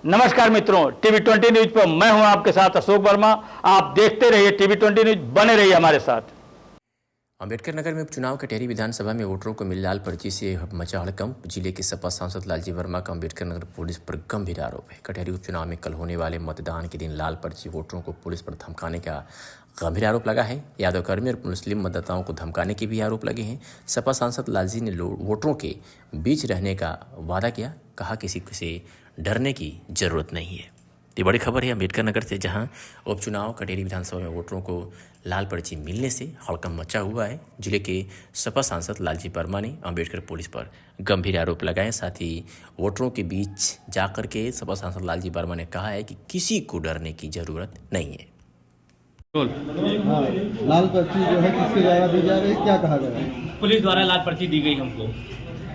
नमस्कार मित्रों, TV 20 news पर मैं हूं आपके साथ अशोक वर्मा। आप देखते रहिए टीवी 20 न्यूज, बने रहिए हमारे साथ। अम्बेडकर नगर में उपचुनाव कटेहरी विधानसभा में वोटरों को मिली लाल पर्ची से मचा हड़कंप। जिले के सपा सांसद लालजी वर्मा का अम्बेडकर नगर पुलिस पर गंभीर आरोप है। कटेहरी उपचुनाव में कल होने वाले मतदान के दिन लाल पर्ची वोटरों को पुलिस पर धमकाने का गंभीर आरोप लगा है। यादव कर्मी और मुस्लिम मतदाताओं को धमकाने के भी आरोप लगे हैं। सपा सांसद लालजी ने वोटरों के बीच रहने का वादा किया, कहा किसी से डरने की जरूरत नहीं है। ये बड़ी खबर है अम्बेडकर नगर से, जहां उपचुनाव कटेहरी विधानसभा में वोटरों को लाल पर्ची मिलने से हड़कंप मचा हुआ है। जिले के सपा सांसद लालजी वर्मा ने अम्बेडकर पुलिस पर गंभीर आरोप लगाए। साथ ही वोटरों के बीच जाकर के सपा सांसद लालजी वर्मा ने कहा है कि किसी को डरने की जरूरत नहीं है। हाँ, लाल पर्ची जो है किसके द्वारा दी जा रही है, क्या कहा गया? पुलिस द्वारा लाल पर्ची दी गई। हमको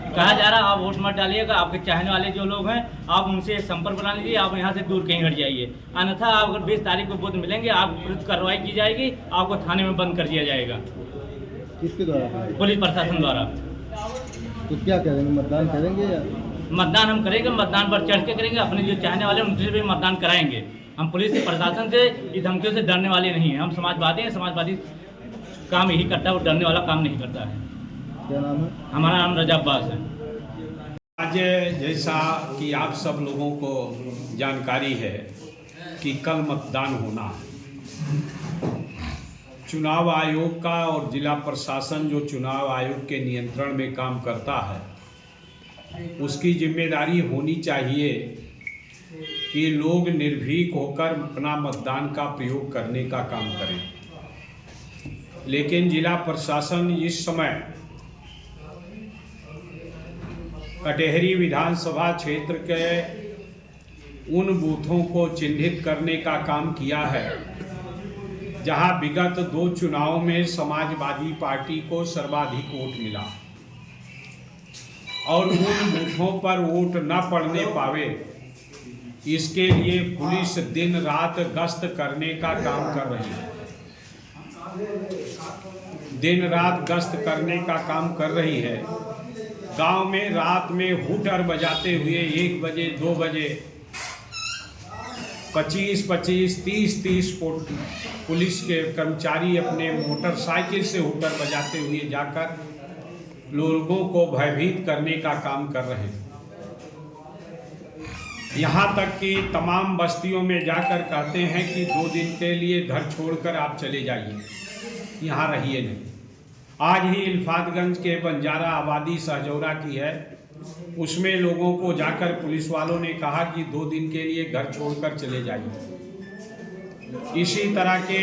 कहा जा रहा आप वोट मत डालिएगा, आपके चाहने वाले जो लोग हैं आप उनसे संपर्क बना लीजिए, आप यहाँ से दूर कहीं हट जाइए, अन्यथा आप अगर 20 तारीख को वोट मिलेंगे आप विरुद्ध कार्रवाई की जाएगी, आपको थाने में बंद कर दिया जाएगा। किसके द्वारा? पुलिस प्रशासन द्वारा। तो क्या करेंगे, मतदान करेंगे या? मतदान हम करेंगे, मतदान पर चढ़ के करेंगे, अपने जो चाहने वाले उनसे भी मतदान कराएंगे। हम पुलिस से प्रशासन से इस धमकियों से डरने वाले नहीं हैं। हम समाजवादी हैं, समाजवादी काम यही करता है, वो डरने वाला काम नहीं करता है। क्या नाम है? हमारा नाम रजा अब्बास है। आज जैसा कि आप सब लोगों को जानकारी है कि कल मतदान होना है। चुनाव आयोग का और जिला प्रशासन जो चुनाव आयोग के नियंत्रण में काम करता है, उसकी जिम्मेदारी होनी चाहिए कि लोग निर्भीक होकर अपना मतदान का प्रयोग करने का काम करें। लेकिन जिला प्रशासन इस समय कटेहरी विधानसभा क्षेत्र के उन बूथों को चिन्हित करने का काम किया है जहां विगत 2 चुनावों में समाजवादी पार्टी को सर्वाधिक वोट मिला, और उन बूथों पर वोट न पड़ने पावे, इसके लिए पुलिस दिन रात गश्त करने का काम कर रही है। दिन रात गश्त करने का काम कर रही है। गांव में रात में हूटर बजाते हुए 1 बजे 2 बजे 25-25, 30-30 पुलिस के कर्मचारी अपने मोटरसाइकिल से हूटर बजाते हुए जाकर लोगों को भयभीत करने का काम कर रहे हैं। यहाँ तक कि तमाम बस्तियों में जाकर कहते हैं कि 2 दिन के लिए घर छोड़कर आप चले जाइए, यहाँ रहिए नहीं। आज ही इल्फातगंज के बंजारा आबादी सहजौरा की है, उसमें लोगों को जाकर पुलिस वालों ने कहा कि 2 दिन के लिए घर छोड़कर चले जाइए। इसी तरह के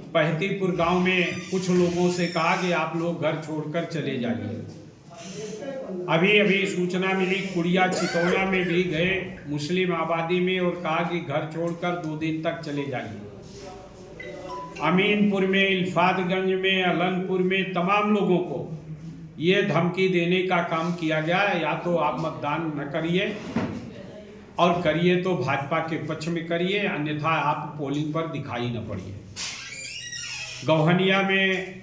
पहतीपुर गांव में कुछ लोगों से कहा कि आप लोग घर छोड़कर चले जाइए। अभी अभी सूचना मिली कुड़िया चितौना में भी गए मुस्लिम आबादी में और कहा कि घर छोड़कर 2 दिन तक चले जाइए। अमीनपुर में, इल्फातगंज में, अलनपुर में तमाम लोगों को ये धमकी देने का काम किया गया है, या तो आप मतदान न करिए और करिए तो भाजपा के पक्ष में करिए, अन्यथा आप पोलिंग पर दिखाई न पड़िए। गौहनिया में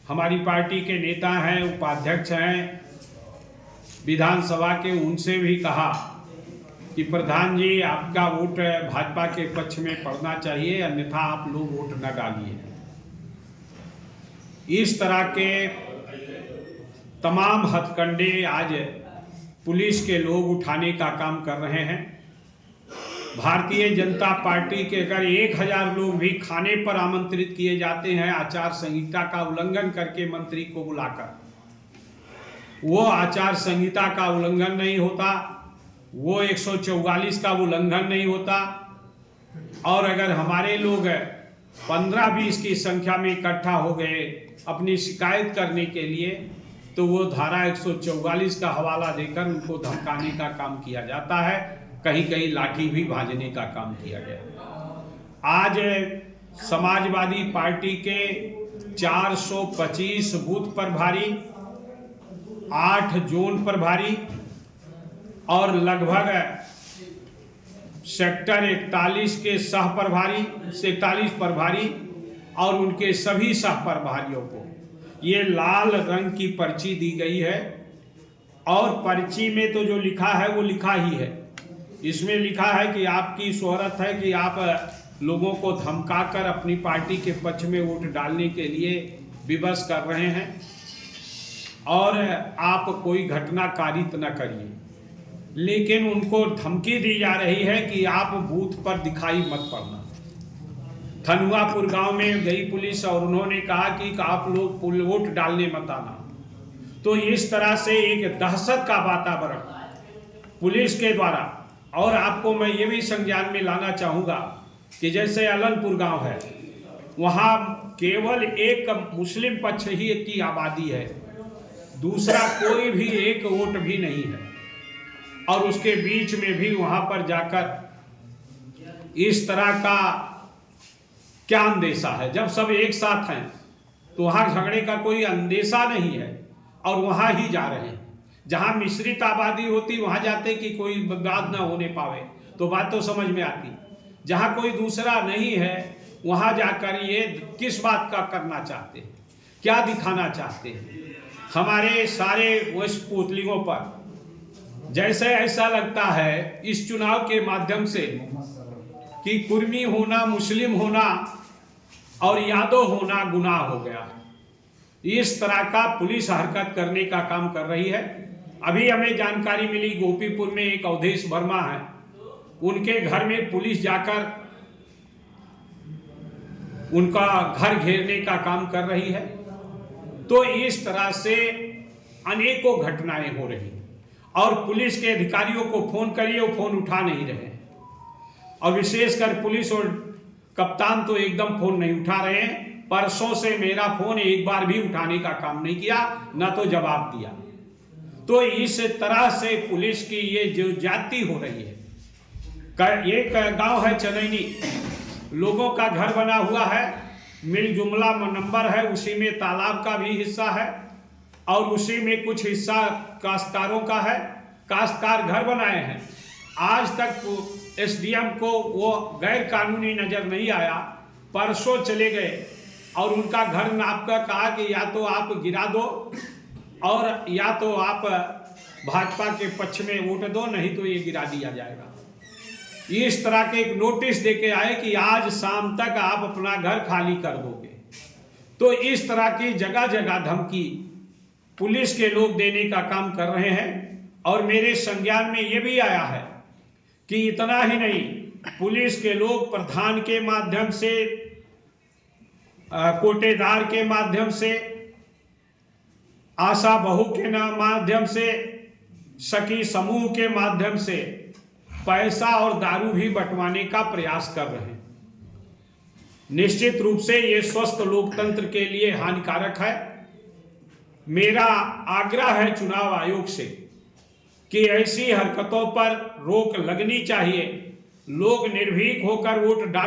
हमारी पार्टी के नेता हैं, उपाध्यक्ष हैं विधानसभा के, उनसे भी कहा कि प्रधान जी आपका वोट भाजपा के पक्ष में पड़ना चाहिए, अन्यथा आप लोग वोट न डालिए। इस तरह के तमाम हथकंडे आज पुलिस के लोग उठाने का काम कर रहे हैं। भारतीय जनता पार्टी के अगर 1000 लोग भी खाने पर आमंत्रित किए जाते हैं आचार संहिता का उल्लंघन करके मंत्री को बुलाकर, वो आचार संहिता का उल्लंघन नहीं होता, वो 144 का उल्लंघन नहीं होता। और अगर हमारे लोग 15-20 की संख्या में इकट्ठा हो गए अपनी शिकायत करने के लिए, तो वो धारा 144 का हवाला देकर उनको धमकाने का काम किया जाता है। कहीं कहीं लाठी भी भाजने का काम किया गया। आज समाजवादी पार्टी के 425 बूथ प्रभारी, 8 जोन प्रभारी और लगभग सेक्टर 41 के सह प्रभारी, 41 प्रभारी और उनके सभी सह प्रभारियों को ये लाल रंग की पर्ची दी गई है। और पर्ची में तो जो लिखा है वो लिखा ही है, इसमें लिखा है कि आपकी शोहरत है कि आप लोगों को धमकाकर अपनी पार्टी के पक्ष में वोट डालने के लिए विवश कर रहे हैं और आप कोई घटना कारित न करिए, लेकिन उनको धमकी दी जा रही है कि आप बूथ पर दिखाई मत पड़ना। धनुआपुर गांव में गई पुलिस और उन्होंने कहा कि आप लोग वोट डालने मत आना। तो इस तरह से एक दहशत का वातावरण पुलिस के द्वारा, और आपको मैं ये भी संज्ञान में लाना चाहूँगा कि जैसे अलनपुर गांव है, वहाँ केवल एक मुस्लिम पक्ष ही की आबादी है, दूसरा कोई भी एक वोट भी नहीं है, और उसके बीच में भी वहाँ पर जाकर इस तरह का क्या अंदेशा है। जब सब एक साथ हैं तो वहाँ झगड़े का कोई अंदेशा नहीं है और वहाँ ही जा रहे हैं। जहाँ मिश्रित आबादी होती वहाँ जाते कि कोई विवाद ना होने पावे तो बात तो समझ में आती। जहाँ कोई दूसरा नहीं है वहाँ जाकर ये किस बात का करना चाहते हैं, क्या दिखाना चाहते हैं। हमारे सारे वैश्य पुतलियों पर जैसे ऐसा लगता है इस चुनाव के माध्यम से कि कुर्मी होना, मुस्लिम होना और यादव होना गुनाह हो गया है। इस तरह का पुलिस हरकत करने का काम कर रही है। अभी हमें जानकारी मिली गोपीपुर में एक अवधेश वर्मा है, उनके घर में पुलिस जाकर उनका घर घेरने का काम कर रही है। तो इस तरह से अनेकों घटनाएं हो रही और पुलिस के अधिकारियों को फोन करिए वो फोन उठा नहीं रहे, और विशेषकर पुलिस और कप्तान तो एकदम फोन नहीं उठा रहे हैं। परसों से मेरा फोन एक बार भी उठाने का काम नहीं किया, ना तो जवाब दिया। तो इस तरह से पुलिस की ये जो जाति हो रही है। एक गांव है चनैनी, लोगों का घर बना हुआ है, मिल जुमला नंबर है, उसी में तालाब का भी हिस्सा है और उसी में कुछ हिस्सा काश्तकारों का है। काश्तकार घर बनाए हैं। आज तक एसडीएम को वो गैर कानूनी नजर नहीं आया। परसों चले गए और उनका घर नाप कर कहा कि या तो आप गिरा दो और या तो आप भाजपा के पक्ष में वोट दो, नहीं तो ये गिरा दिया जाएगा। इस तरह के एक नोटिस देके आए कि आज शाम तक आप अपना घर खाली कर दोगे। तो इस तरह की जगह जगह धमकी पुलिस के लोग देने का काम कर रहे हैं। और मेरे संज्ञान में ये भी आया है कि इतना ही नहीं, पुलिस के लोग प्रधान के माध्यम से, कोटेदार के माध्यम से, आशा बहू के माध्यम से, सखी समूह के माध्यम से पैसा और दारू भी बंटवाने का प्रयास कर रहे हैं। निश्चित रूप से ये स्वस्थ लोकतंत्र के लिए हानिकारक है। मेरा आग्रह है चुनाव आयोग से कि ऐसी हरकतों पर रोक लगनी चाहिए। लोग निर्भीक होकर वोट डाल